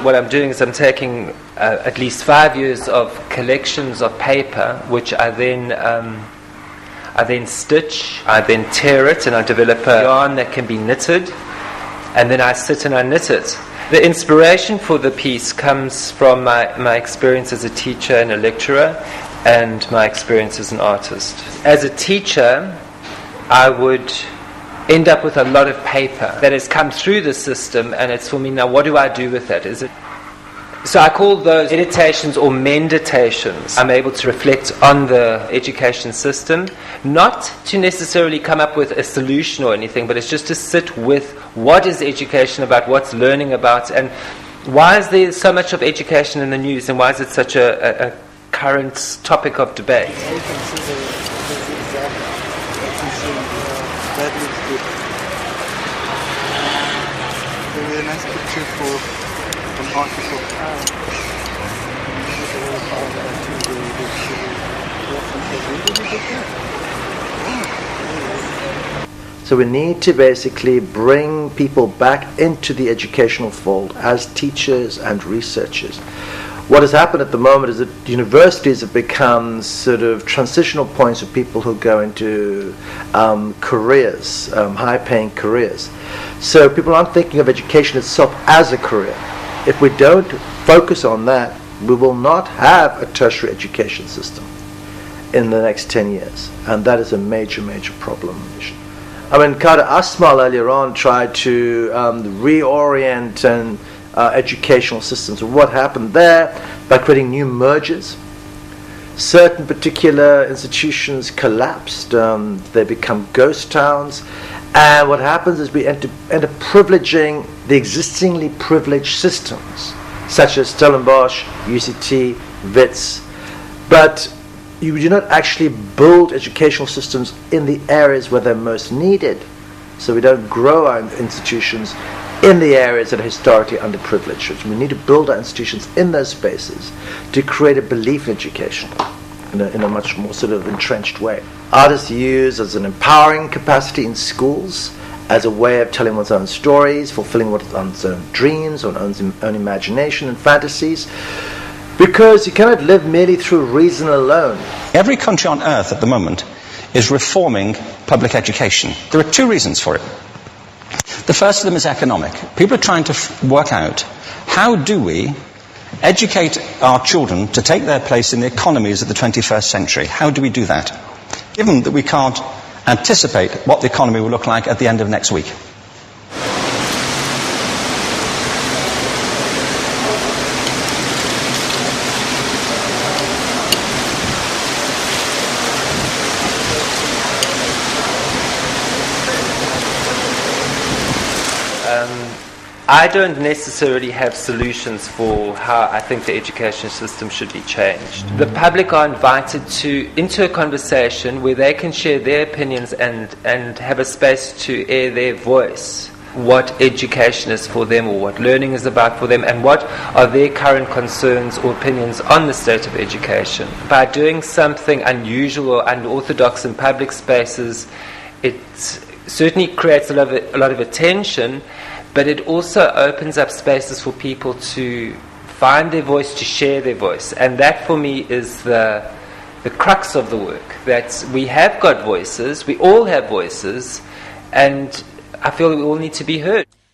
What I'm doing is I'm taking at least 5 years of collections of paper, which I then stitch, I then tear it, and I develop a yarn that can be knitted, and then I sit and I knit it. The inspiration for the piece comes from my experience as a teacher and a lecturer, and my experience as an artist. As a teacher, I would end up with a lot of paper that has come through the system, and it's for me now, what do I do with that? So I call those meditations or menditations. I'm able to reflect on the education system, not to necessarily come up with a solution or anything, but it's just to sit with what is education about, what's learning about, and why is there so much of education in the news, and why is it such a current topic of debate? So we need to basically bring people back into the educational fold as teachers and researchers. What has happened at the moment is that universities have become sort of transitional points for people who go into careers, high-paying careers. So people aren't thinking of education itself as a career. If we don't focus on that, we will not have a tertiary education system in the next 10 years. And that is a major, major problem. I mean, Kader Asmal earlier on tried to reorient and educational systems. What happened there? By creating new mergers, certain particular institutions collapsed. They become ghost towns. And what happens is we end up privileging the existingly privileged systems, such as Stellenbosch, UCT, WITS. But you do not actually build educational systems in the areas where they're most needed. So we don't grow our institutions in the areas that are historically underprivileged. We need to build our institutions in those spaces to create a belief in education in a much more sort of entrenched way. Art is used as an empowering capacity in schools, as a way of telling one's own stories, fulfilling one's own dreams, one's own imagination and fantasies, because you cannot live merely through reason alone. Every country on earth at the moment is reforming public education. There are two reasons for it. The first of them is economic. People are trying to work out, how do we educate our children to take their place in the economies of the 21st century? How do we do that, given that we can't anticipate what the economy will look like at the end of next week? I don't necessarily have solutions for how I think the education system should be changed. The public are invited into a conversation where they can share their opinions and have a space to air their voice, what education is for them or what learning is about for them, and what are their current concerns or opinions on the state of education. By doing something unusual or unorthodox in public spaces, it certainly creates a lot of attention, but it also opens up spaces for people to find their voice, to share their voice. And that for me is the crux of the work, that we have got voices, we all have voices, and I feel we all need to be heard.